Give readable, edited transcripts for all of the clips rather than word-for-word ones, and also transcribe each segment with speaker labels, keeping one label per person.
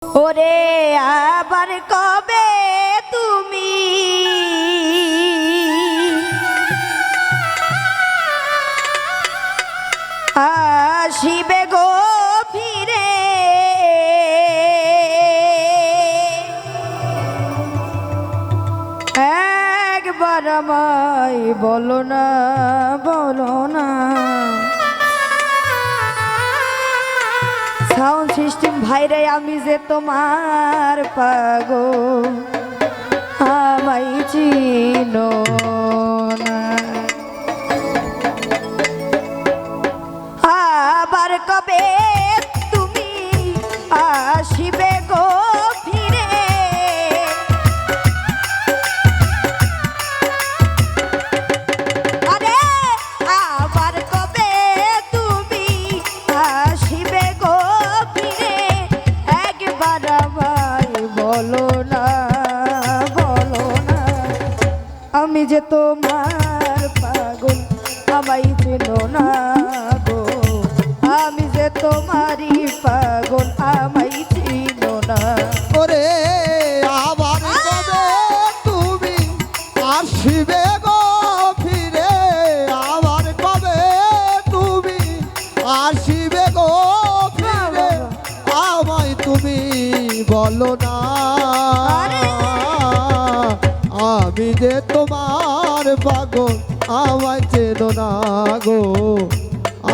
Speaker 1: ওরে আবার কবে তুমি আসিবে গো ফিরে, একবার আমায় বলো না বলো না। সাউন্ড সিস্টেম ভাইরে আমি যে তোমার পাগল, আমায় চিনো না। আবার কবে তুমি আসিবে গো ফিরে, আরে আবার কবে তুমি আসিবে গো ফিরে, একবার আমায় বলো না বলো না। আমি যে তোমার পাগল, আমায় চেনো না গো, আমি যে তোমারই পাগল, আমায় চিনো না।
Speaker 2: ওরে আবার কবে তুমি আসিবে গো ফিরে, আবার কবে তুমি আসিবে গো ফিরে, আমায় তুমি বলো না। আমি যে তোমার পাগল, আমায় চেনো না গো,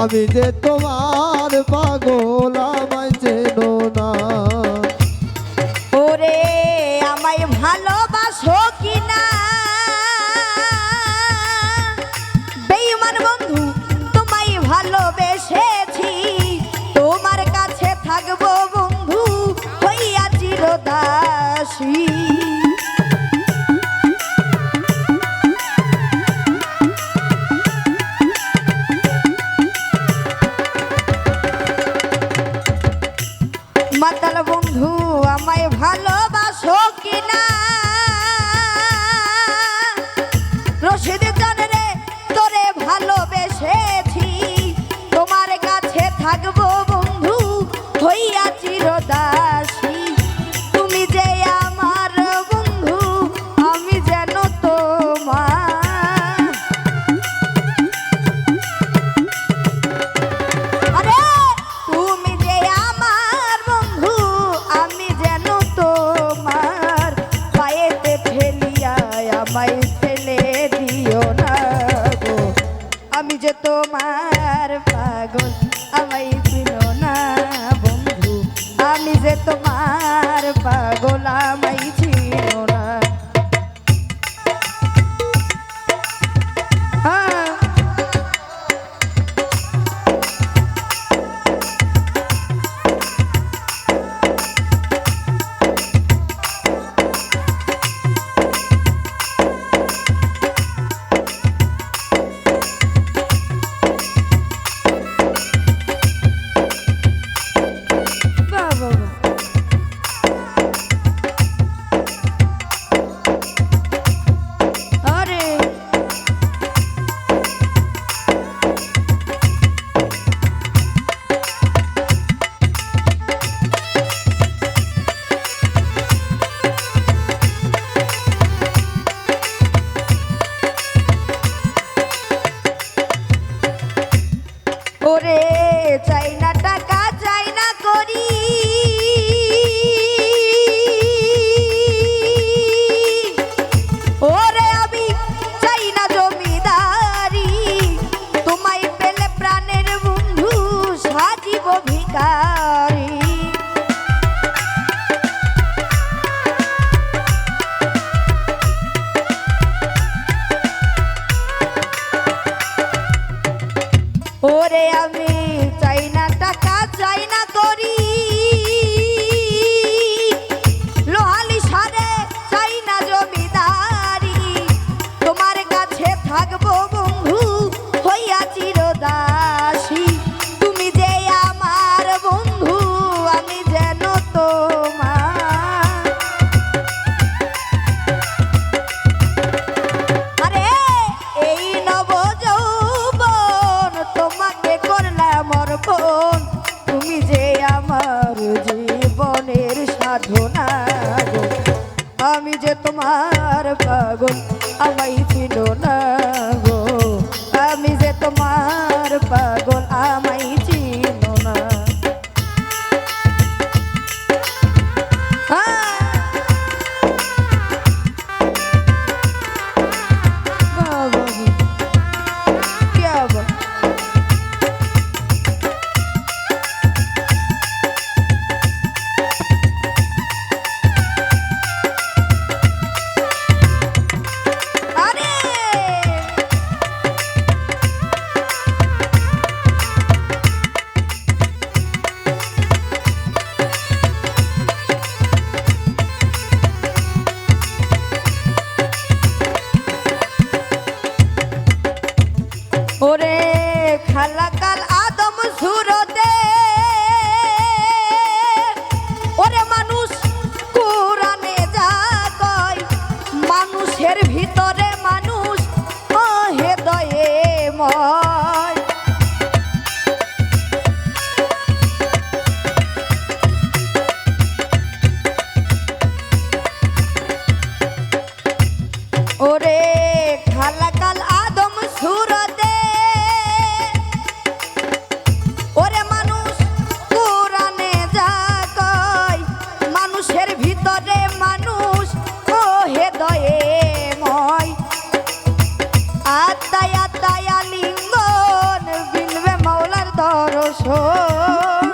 Speaker 2: আমি যে তোমার পাগল, আমায় চেনো না।
Speaker 1: ওরে আমায় ভালোবাসো কিনা বেঈমান বন্ধু, তোমায় ভালোবেসেছি, তোমার কাছে থাকবো বন্ধু হইয়া চিরদাসী। মাতাল বন্ধু আমায় ভালোবাসো কিনা, রশিদ জান রে তোরে ভালোবেসেছি, তোমার কাছে থাকবো বন্ধু হইয়া চিরদাসী। তুমি যে আমার বন্ধু, আমি যেন তোমার, আরে তুমি যে আমার বন্ধু, আমি যেন তোমার, পায়েতে ঠেলিয়া আমায় ফেলে দিও না গো, আমি যে তোমার পাগল, আমায় চিনো না বন্ধু, আমি যে তোমার পাগল, আমায় চিনো না। সাধনা গো আমি যে তোমার পাগল আমায় চিনো না গো আমি যে তোমার পাগল আমায় চিনো না ওরে খালাকাল আদম সুরতে ওরে মানুষ কোরআনে যা কয় মানুষের ভিতরে মানুষ ও হৃদয়ে ময় ওরে খালাকাল আদম সুরতে ওরে মানুষ কোরআনে যা কয় মানুষের ভিতরে মানুষ ও হৃদয়ে ময় আত্মায় আত্মায় লিঙ্গন বিনবে মাওলার দর্শন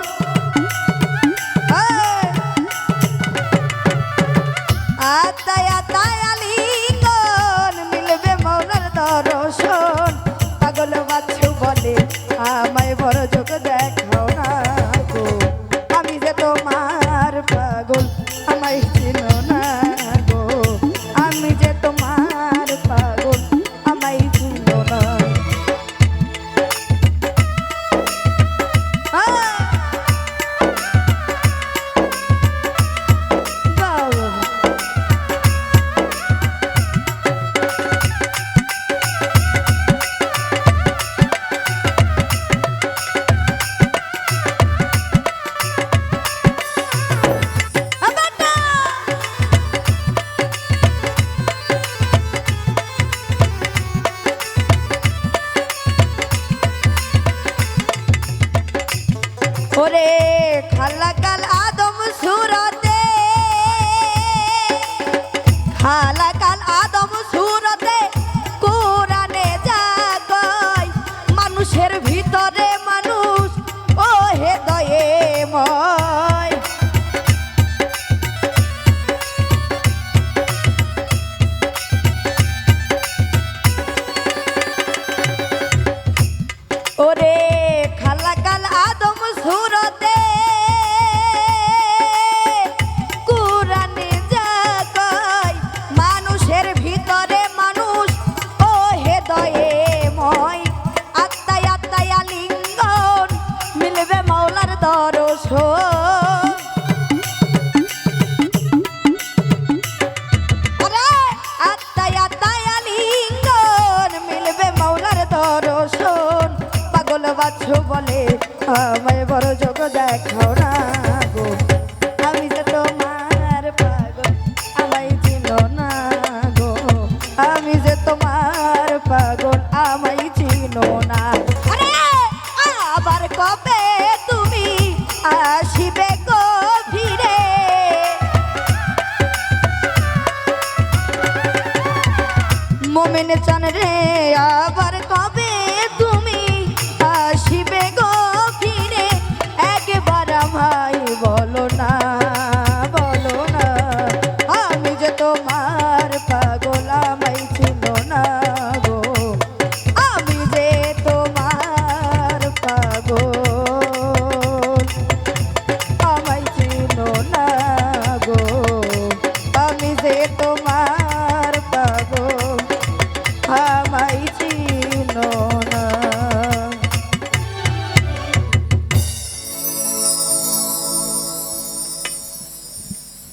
Speaker 1: আত্মায় আত্মায় লিঙ্গন মিলবে মাওলার দর্শন পাগল বাচ্চু বলে আমায় বড় চোখ দেখাও না গো আমি যে তোমার পাগল আমায় চিনো না গো আমি যে তোমার পাগল আমায় চিনো না ওরে খালাকাল আদম সুরতে খালাকাল আদম সুরতে কোরআনে যা কয় মানুষের ভিতরে মানুষ ও হৃদয়ে ময় ওরে খালাকাল আদম সুরতে কোরআনে যা কয় মানুষের ভিতরে মানুষ ও হৃদয়ে ময় আত্মায় আত্মায় লিঙ্গন মিলবে মাওলার দর্শন ওরে আত্মায় আত্মায় লিঙ্গন মিলবে মাওলার দর্শন পাগল বাচ্চু বলে আমায় বড় চোখ দেখাও না গো আমি যে তোমার পাগল আমায় চিনো না গো আমি যে তোমার পাগল আমায় চিনো না আরে আবার কবে তুমি আসিবে গো ফিরে মোমেন চান রে আবার